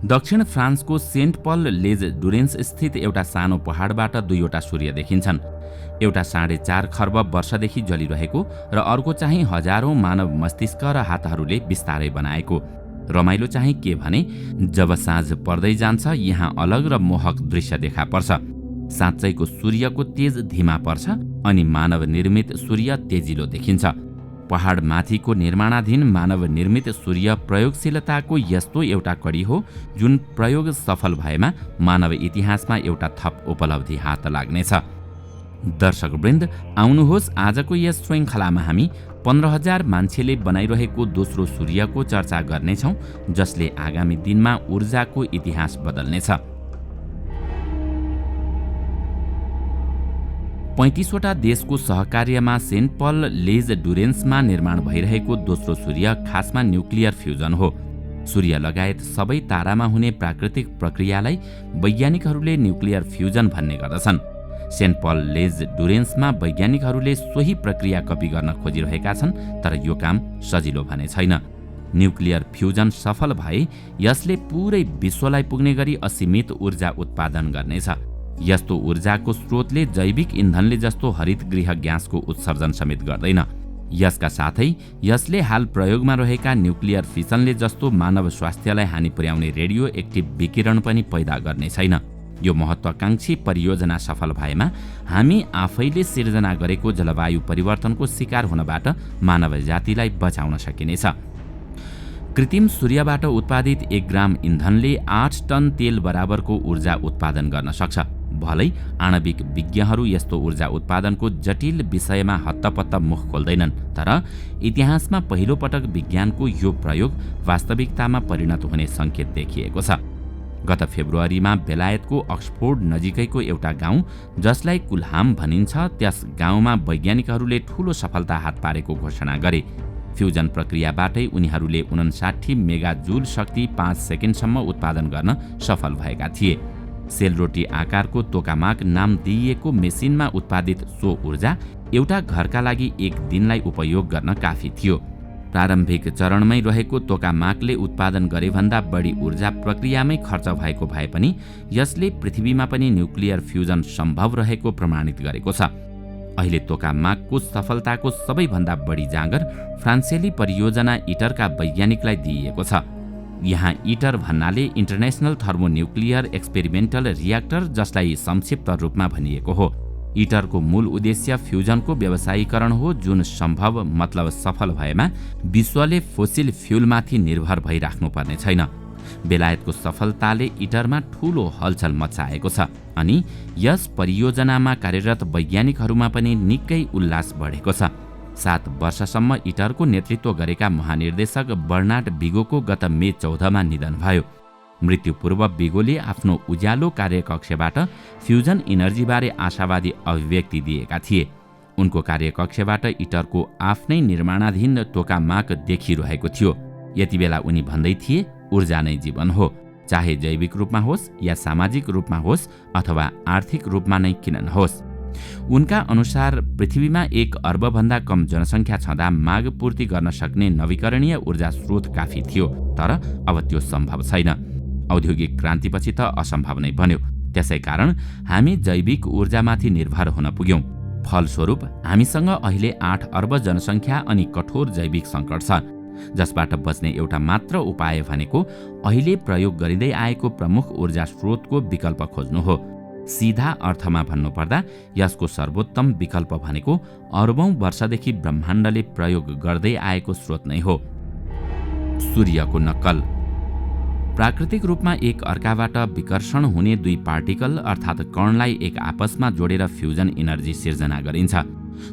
दक्षिण फ्रान्सको सेन्ट पल लेज डुरेन्स स्थित एउटा सानो पहाडबाट दुईवटा सूर्य देखिन्छन्। एउटा 4.5 खर्ब वर्षदेखि जलिरहेको र अर्को चाहिँ हजारौं मानव मस्तिष्क र हातहरूले बिस्तारै बनाएको। रमाइलो चाहिँ के भने जब साँझ पर्दै जान्छ यहाँ अलग र मोहक दृश्य देखा पर्छ। साँच्चैको सूर्यको तेज धिमा पर्छ अनि मानव निर्मित सूर्य तेजिलो देखिन्छ। पहाड माथिको निर्माणाधीन मानव निर्मित सूर्य प्रयोगशीलताको यस्तो एउटा कडी हो जुन प्रयोग सफल भएमा मानव इतिहासमा एउटा थप उपलब्धि हात लाग्नेछ। दर्शकवृन्द, आउनुहोस् आजको यस श्रृङ्खलामा हामी 15,000 मान्छेले बनाइरहेको दोस्रो सूर्यको चर्चा गर्नेछौँ, जसले आगामी दिनमा ऊर्जाको इतिहास बदल्नेछ। 35वटा देशको सहकार्यमा सेन्ट पल लेज डुरेन्समा निर्माण भइरहेको दोस्रो सूर्य खासमा न्युक्लियर फ्युजन हो। सूर्य लगायत सबै तारामा हुने प्राकृतिक प्रक्रियालाई वैज्ञानिकहरूले न्युक्लियर फ्युजन भन्ने गर्दछन्। सेन्ट पल लेज डुरेन्समा वैज्ञानिकहरूले सोही प्रक्रिया कपी गर्न खोजिरहेका छन्, तर यो काम सजिलो भने छैन। न्युक्लियर फ्युजन सफल भए यसले पुरै विश्वलाई पुग्ने गरी असीमित ऊर्जा उत्पादन गर्नेछ। यस्तो ऊर्जाको स्रोतले जैविक इन्धनले जस्तो हरित गृह ग्यासको उत्सर्जन समेत गर्दैन। यसका साथै यसले हाल प्रयोगमा रहेका न्युक्लियर फिसनले जस्तो मानव स्वास्थ्यलाई हानि पुर्याउने रेडियो एक्टिभ विकिरण पनि पैदा गर्ने छैन। यो महत्त्वाकांक्षी परियोजना सफल भएमा हामी आफैले सिर्जना गरेको जलवायु परिवर्तनको शिकार हुनबाट मानव जातिलाई बचाउन सकिनेछ। कृत्रिम सूर्यबाट उत्पादित 1 ग्राम इन्धनले 8 टन तेल बराबरको ऊर्जा उत्पादन गर्न सक्छ। भलै आणविक विज्ञहरू यस्तो ऊर्जा उत्पादनको जटिल विषयमा हत्तपत्त मुख खोल्दैनन्, तर इतिहासमा पहिलो पटक विज्ञानको यो प्रयोग वास्तविकतामा परिणत हुने सङ्केत देखिएको छ। गत फेब्रुअरीमा बेलायतको अक्सफोर्ड नजिकैको एउटा गाउँ जसलाई कुल्हाम भनिन्छ, त्यस गाउँमा वैज्ञानिकहरूले ठूलो सफलता हात पारेको घोषणा गरे। फ्युजन प्रक्रियाबाटै उनीहरूले 59 मेगा जुल शक्ति 5 सेकेन्डसम्म उत्पादन गर्न सफल भएका थिए। सेलरोटी आकारको तोकामाक नाम दिइएको मेसिनमा उत्पादित सो ऊर्जा एउटा घरका लागि 1 दिनलाई उपयोग गर्न काफी थियो। प्रारम्भिक चरणमै रहेको तोकामाकले उत्पादन गरेभन्दा बढी ऊर्जा प्रक्रियामै खर्च भएको भए पनि यसले पृथ्वीमा पनि न्युक्लियर फ्युजन सम्भव रहेको प्रमाणित गरेको छ। अहिले तोकामाकको सफलताको सबैभन्दा बढी जाँगर फ्रान्सेली परियोजना इटरका वैज्ञानिकलाई दिइएको छ। यहाँ इटर भन्नाले इन्टरनेसनल थर्मोन्युक्लियर एक्सपेरिमेन्टल रियाक्टर, जसलाई संक्षिप्त रूपमा भनिएको हो। इटरको मूल उद्देश्य फ्युजनको व्यवसायीकरण हो, जुन सम्भव मतलब सफल भएमा विश्वले फोसिल फ्युलमाथि निर्भर भइराख्नु पर्ने छैन। बेलायतको सफलताले इटरमा ठूलो हलचल मचाएको छ अनि यस परियोजनामा कार्यरत वैज्ञानिकहरूमा पनि निकै उल्लास बढेको छ। 7 वर्षसम्म इटरको नेतृत्व गरेका महानिर्देशक बर्नार्ड बिगोको गत मे 14मा निधन भयो। मृत्यु पूर्व बिगोले आफ्नो उज्यालो कार्यकक्षबाट फ्युजन इनर्जीबारे आशावादी अभिव्यक्ति दिएका थिए। उनको कार्यकक्षबाट इटरको आफ्नै निर्माणाधीन टोकामाक देखिरहेको थियो। यति बेला उनी भन्दै थिए, ऊर्जा नै जीवन हो, चाहे जैविक रूपमा होस् या सामाजिक रूपमा होस् अथवा आर्थिक रूपमा नै किन नहोस्। उनका अनुसार पृथ्वीमा 1 अर्बभन्दा कम जनसङ्ख्या छँदा माग पूर्ति गर्न सक्ने नवीकरणीय ऊर्जा स्रोत काफी थियो, तर अब त्यो सम्भव छैन। औद्योगिक क्रान्तिपछि त असम्भव नै बन्यो। त्यसैकारण हामी जैविक ऊर्जामाथि निर्भर हुन पुग्यौं। फलस्वरूप हामीसँग अहिले 8 अर्ब जनसङ्ख्या अनि कठोर जैविक सङ्कट छ, जसबाट बच्ने एउटा मात्र उपाय भनेको अहिले प्रयोग गरिँदै आएको प्रमुख ऊर्जा स्रोतको विकल्प खोज्नु हो। सीधा अर्थमा भन्नुपर्दा यसको सर्वोत्तम विकल्प भनेको अर्बौं वर्षदेखि ब्रह्माण्डले प्रयोग गर्दै आएको स्रोत नै हो, सूर्यको नक्कल। प्राकृतिक रूपमा एक अर्काबाट विकर्षण हुने 2 पार्टिकल अर्थात् कणलाई एक आपसमा जोडेर फ्युजन इनर्जी सिर्जना गरिन्छ।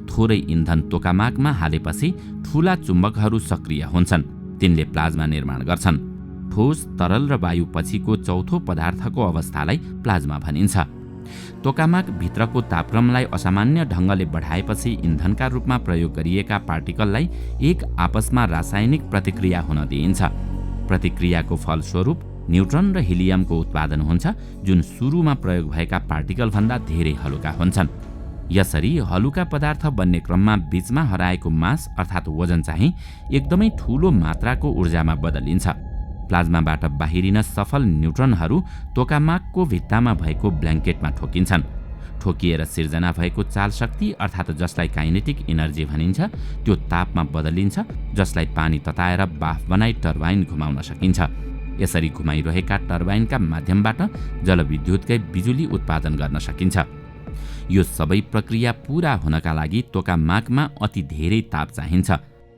थोरै इन्धन तोकामाकमा हालेपछि ठूला चुम्बकहरू सक्रिय हुन्छन्, तिनले प्लाज्मा निर्माण गर्छन्। ठोस, तरल र वायु पछिको चौथो पदार्थको अवस्थालाई प्लाज्मा भनिन्छ। तोकामाक भित्रको तापक्रमलाई असामान्य ढङ्गले बढाएपछि इन्धनका रूपमा प्रयोग गरिएका पार्टिकललाई एक आपसमा रासायनिक प्रतिक्रिया हुन दिइन्छ। प्रतिक्रियाको फलस्वरूप न्युट्रन र हिलियमको उत्पादन हुन्छ, जुन सुरुमा प्रयोग भएका पार्टिकल भन्दा धेरै हलुका हुन्छन्। यसरी हलुका पदार्थ बन्ने क्रममा बीचमा हराएको मास अर्थात् वजन चाहिँ एकदमै ठूलो मात्राको ऊर्जामा बदलिन्छ। प्लाज्माबाट बाहिरिन सफल न्युट्रनहरू तोकामाकको भित्तामा भएको ब्ल्याङ्केटमा ठोकिन्छन्। ठोकिएर सिर्जना भएको चाल शक्ति अर्थात् जसलाई काइनेटिक इनर्जी भनिन्छ त्यो तापमा बदलिन्छ, जसलाई पानी तताएर बाफ बनाई टर्बाइन घुमाउन सकिन्छ। यसरी घुमाइरहेका टर्बाइनका माध्यमबाट जलविद्युतकै बिजुली उत्पादन गर्न सकिन्छ। यो सबै प्रक्रिया पूरा हुनका लागि तोकामाकमा अति धेरै ताप चाहिन्छ।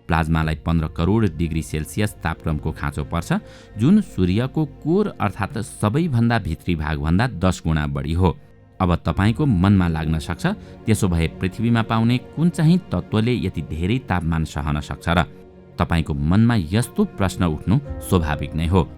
प्लाज्मालाई 15 करोड डिग्री सेल्सियस तापक्रमको खाँचो पर्छ, जुन सूर्यको कोर अर्थात् सबैभन्दा भित्री भागभन्दा 10 गुणा बढी हो। अब तपाईको मनमा लाग्न सक्छ, त्यसो भए पृथ्वीमा पाउने कुन चाहिँ तत्त्वले यति धेरै तापमान सहन सक्छ र? तपाईको मनमा यस्तो प्रश्न उठ्नु स्वाभाविक नै हो।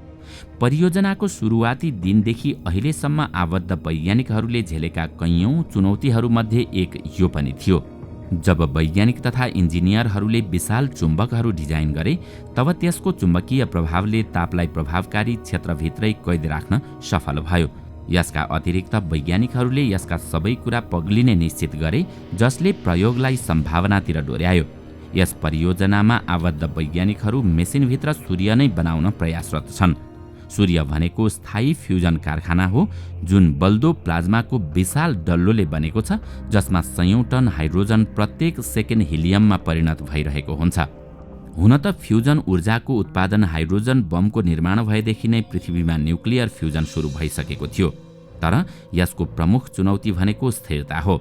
परियोजनाको सुरुवाती दिनदेखि अहिलेसम्म आबद्ध वैज्ञानिकहरूले झेलेका कैयौं चुनौतीहरूमध्ये एक यो पनि थियो। जब वैज्ञानिक तथा इन्जिनियरहरूले विशाल चुम्बकहरू डिजाइन गरे, तब त्यसको चुम्बकीय प्रभावले तापलाई प्रभावकारी क्षेत्रभित्रै कैद राख्न सफल भयो। यसका अतिरिक्त वैज्ञानिकहरूले यसका सबै कुरा पग्लिने निश्चित गरे, जसले प्रयोगलाई सम्भावनातिर डोर्यायो। यस परियोजनामा आबद्ध वैज्ञानिकहरू मेसिनभित्र सूर्य नै बनाउन प्रयासरत छन्। सूर्य भनेको स्थायी फ्युजन कारखाना हो, जुन बल्दो प्लाज्माको विशाल डल्लोले बनेको छ, जसमा सयौं टन हाइड्रोजन प्रत्येक सेकेन्ड हिलियममा परिणत भइरहेको हुन्छ। हुन त फ्युजन ऊर्जाको उत्पादन हाइड्रोजन बमको निर्माण भएदेखि नै पृथ्वीमा न्युक्लियर फ्युजन सुरु भइसकेको थियो, तर यसको प्रमुख चुनौती भनेको स्थिरता हो।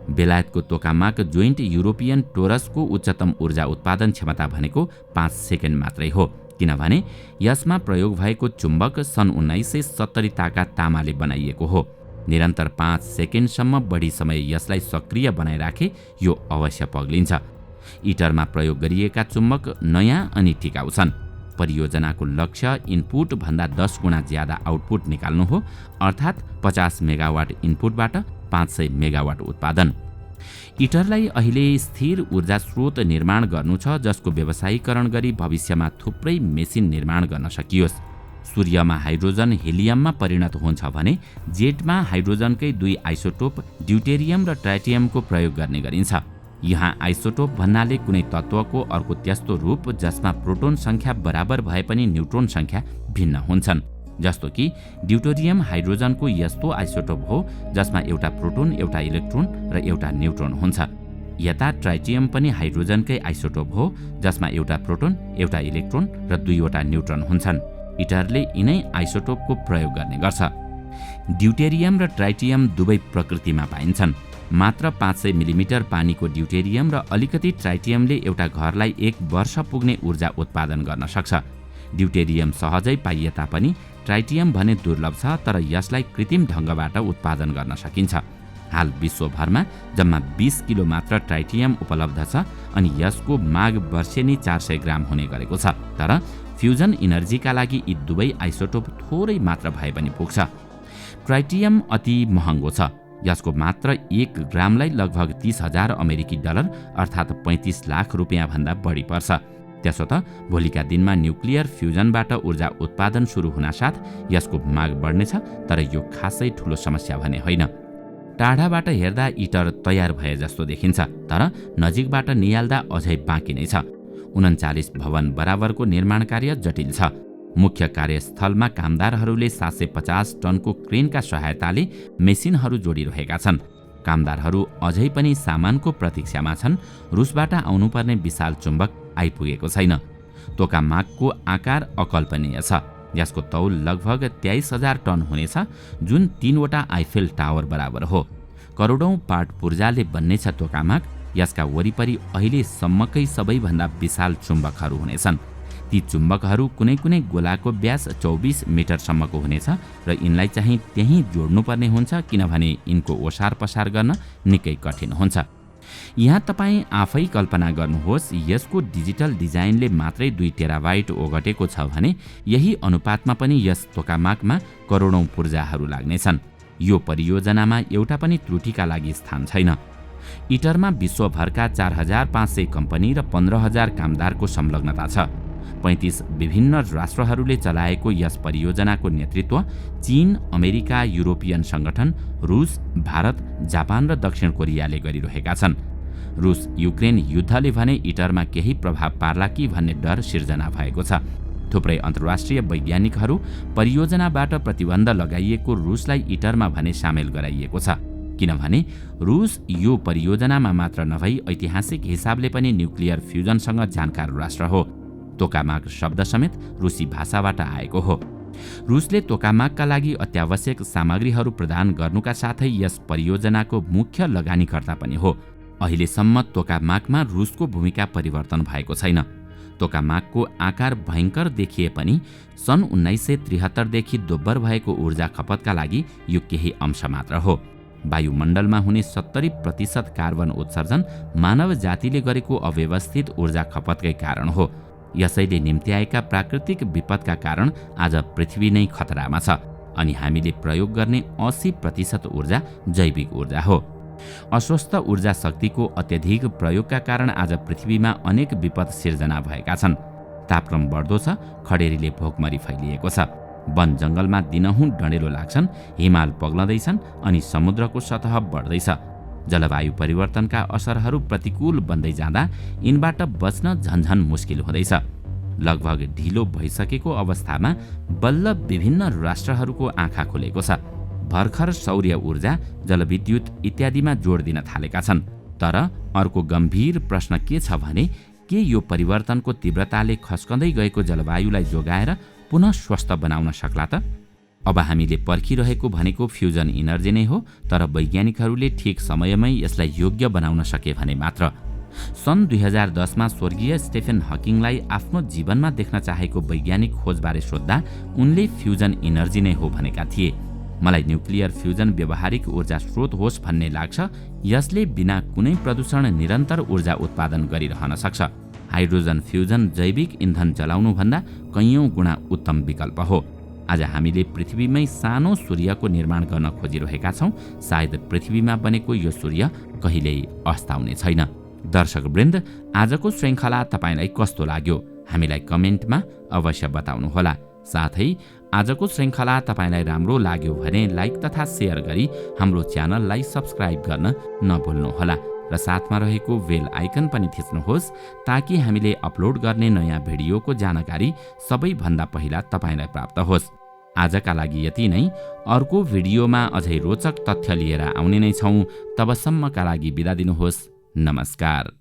बेलायतको तोकामाक जोइन्ट युरोपियन टोरसको उच्चतम ऊर्जा उत्पादन क्षमता भनेको 5 सेकेन्ड मात्रै हो, किनभने यसमा प्रयोग भएको चुम्बक सन् 1970 ताका तामाले बनाइएको हो। निरन्तर 5 सेकेन्डसम्म बढी समय यसलाई सक्रिय बनाइराखे यो अवश्य पग्लिन्छ। इटरमा प्रयोग गरिएका चुम्बक नयाँ अनि टिकाउ छन्। परियोजनाको लक्ष्य इनपुट भन्दा 10 गुणा ज्यादा आउटपुट निकाल्नु हो, अर्थात् 50 मेगावाट इनपुटबाट 500 मेगावाट उत्पादन। इटरलाई अहिले स्थिर ऊर्जा स्रोत निर्माण गर्नु छ, जसको व्यवसायीकरण गरी भविष्यमा थुप्रै मेसिन निर्माण गर्न सकियोस्। सूर्यमा हाइड्रोजन हेलियममा परिणत हुन्छ भने जेटमा हाइड्रोजनकै 2 आइसोटोप ड्युटेरियम र ट्राइटियमको प्रयोग गर्ने गरिन्छ। यहाँ आइसोटोप भन्नाले कुनै तत्त्वको अर्को त्यस्तो रूप जसमा प्रोटोन संख्या बराबर भए पनि न्युट्रोन संख्या भिन्न हुन्छन्। जस्तो कि ड्युटेरियम हाइड्रोजनको यस्तो आइसोटोप हो जसमा एउटा प्रोटोन, एउटा इलेक्ट्रोन र एउटा न्युट्रोन हुन्छ। यता ट्राइटियम पनि हाइड्रोजनकै आइसोटोप हो जसमा एउटा प्रोटोन, एउटा इलेक्ट्रोन र 2 वटा न्युट्रोन हुन्छन्। इटरले यिनै आइसोटोपको प्रयोग गर्ने गर्छ। ड्युटेरियम र ट्राइटियम दुवै प्रकृतिमा पाइन्छन्। मात्र 500 मिलिमिटर पानीको ड्युटेरियम र अलिकति ट्राइटियमले एउटा घरलाई 1 वर्ष पुग्ने ऊर्जा उत्पादन गर्न सक्छ। ड्युटेरियम सहजै पाइए तापनि ट्राइटियम भने दुर्लभ छ, तर यसलाई कृत्रिम ढङ्गबाट उत्पादन गर्न सकिन्छ। हाल विश्वभरमा जम्मा 20 किलो मात्र ट्राइटियम उपलब्ध छ अनि यसको माग वर्षेनी 400 ग्राम हुने गरेको छ। तर फ्युजन इनर्जीका लागि यी दुवै आइसोटोप थोरै मात्र भए पनि पुग्छ। ट्राइटियम अति महँगो छ। यसको मात्र 1 ग्रामलाई लगभग 30,000 अमेरिकी डलर अर्थात् 35 लाख रुपियाँ भन्दा बढी पर्छ। त्यसो त भोलिका दिनमा न्युक्लियर फ्युजनबाट ऊर्जा उत्पादन सुरु हुनासाथ यसको माग बढ्नेछ, तर यो खासै ठुलो समस्या भने होइन। टाढाबाट हेर्दा इटर तयार भए जस्तो देखिन्छ, तर नजिकबाट नियाल्दा अझै बाँकी नै छ। 39 भवन बराबरको निर्माण कार्य जटिल छ। मुख्य कार्यस्थलमा कामदारहरूले 750 टनको क्रेनका सहायताले मेसिनहरू जोडिरहेका छन्। कामदारहरू अझै पनि सामानको प्रतीक्षामा छन्। रुसबाट आउनुपर्ने विशाल चुम्बक आइपुगेको छैन। तोकामाकको आकार अकल्पनीय छ। यसको तौल लगभग 23,000 टन हुनेछ, जुन 3 वटा आइफेल टावर बराबर हो। करोडौं पार्ट पूर्जाले बन्नेछ तोकामाक। यसका वरिपरि अहिलेसम्मकै सबैभन्दा विशाल चुम्बकहरू हुनेछन्। ती चुम्बकहरू कुनै कुनै गोलाको व्यास 24 मिटरसम्मको हुनेछ र यिनलाई चाहिँ त्यहीँ जोड्नुपर्ने हुन्छ, किनभने यिनको ओसार पसार गर्न निकै कठिन हुन्छ। यहाँ तपाईँ आफै कल्पना गर्नुहोस्, यसको डिजिटल डिजाइनले मात्रै 2 टेराबाइट ओगटेको छ भने यही अनुपातमा पनि यस तोकामाकमा करोडौं पूर्जाहरू लाग्नेछन्। यो परियोजनामा एउटा पनि त्रुटिका लागि स्थान छैन। इटरमा विश्वभरका 4,500 कम्पनी र 15,000 कामदारको संलग्नता छ। 35 विभिन्न राष्ट्रहरूले चलाएको यस परियोजनाको नेतृत्व चीन, अमेरिका, युरोपियन संगठन, रुस, भारत, जापान र दक्षिण कोरियाले गरिरहेका छन्। रुस युक्रेन युद्धले भने इटरमा केही प्रभाव पार्ला कि भन्ने डर सिर्जना भएको छ। थुप्रै अन्तर्राष्ट्रिय वैज्ञानिकहरू परियोजनाबाट प्रतिबन्ध लगाइएको रुसलाई इटरमा भने सामेल गराइएको छ, किनभने रुस यो परियोजनामा मात्र नभई ऐतिहासिक हिसाबले पनि न्युक्लियर फ्युजनसँग जानकार राष्ट्र हो। तोकामाक शब्द समेत रुसी भाषाबाट आएको हो। रुसले तोकामाकका लागि अत्यावश्यक सामग्रीहरू प्रदान गर्नुका साथै यस परियोजनाको मुख्य लगानीकर्ता पनि हो। अहिलेसम्म तोकामाकमा रुसको भूमिका परिवर्तन भएको छैन। तोकामाकको आकार भयङ्कर देखिए पनि सन् 1973 देखि दोब्बर भएको ऊर्जा खपतका लागि यो केही अंश मात्र हो। वायुमण्डलमा हुने 70% कार्बन उत्सर्जन मानव जातिले गरेको अव्यवस्थित ऊर्जा खपतकै कारण हो। यसैले निम्त्याएका प्राकृतिक विपदका कारण आज पृथ्वी नै खतरामा छ अनि हामीले प्रयोग गर्ने 80% ऊर्जा जैविक ऊर्जा हो। अस्वस्थ ऊर्जा शक्तिको अत्यधिक प्रयोगका कारण आज पृथ्वीमा अनेक विपद सिर्जना भएका छन्। तापक्रम बढ्दो छ, खडेरीले भोकमरी फैलिएको छ, वन जङ्गलमा दिनहुँ डढेलो लाग्छन्, हिमाल पग्लदैछन् अनि समुद्रको सतह बढ्दैछ। जलवायु परिवर्तनका असरहरू प्रतिकूल बन्दै जाँदा यिनबाट बच्न झन्झन मुस्किल हुँदैछ। लगभग ढिलो भइसकेको अवस्थामा बल्ल विभिन्न राष्ट्रहरूको आँखा खुलेको छ। भर्खर सौर्य ऊर्जा, जलविद्युत इत्यादिमा जोड दिन थालेका छन्। तर अर्को गम्भीर प्रश्न के छ भने के यो परिवर्तनको तीव्रताले खस्कँदै गएको जलवायुलाई जोगाएर पुनः स्वस्थ बनाउन सक्ला त? अब हामीले पर्खिरहेको भनेको फ्युजन इनर्जी नै हो, तर वैज्ञानिकहरूले ठिक समयमै यसलाई योग्य बनाउन सके भने मात्र। सन् 2010मा स्वर्गीय स्टेफेन हकिङलाई आफ्नो जीवनमा देख्न चाहेको वैज्ञानिक खोजबारे सोद्धा उनले फ्युजन इनर्जी नै हो भनेका थिए। मलाई न्युक्लियर फ्युजन व्यावहारिक ऊर्जा स्रोत होस् भन्ने लाग्छ। यसले बिना कुनै प्रदूषण निरन्तर ऊर्जा उत्पादन गरिरहन सक्छ। हाइड्रोजन फ्युजन जैविक इन्धन जलाउनुभन्दा कैयौं गुणा उत्तम विकल्प हो। आज हामीले पृथ्वीमै सानो सूर्यको निर्माण गर्न खोजिरहेका छौँ। सायद पृथ्वीमा बनेको यो सूर्य कहिल्यै अस्ताउने छैन। दर्शकवृन्द, आजको श्रृङ्खला तपाईलाई कस्तो लाग्यो? हामीलाई कमेन्टमा अवश्य बताउनुहोला। साथै आजको श्रृङ्खला तपाईलाई राम्रो लाग्यो भने लाइक तथा सेयर गरी हाम्रो च्यानललाई सब्स्क्राइब गर्न नभुल्नुहोला र साथमा रहेको बेल आइकन पनि थिच्नुहोस् ताकि हामीले अपलोड गर्ने नयाँ भिडियोको जानकारी सबैभन्दा पहिला तपाईलाई प्राप्त होस्। आजका लागि यति नै। अर्को भिडियोमा अझै रोचक तथ्य लिएर आउने नै छौँ। तबसम्मका लागि बिदा दिनुहोस्। नमस्कार।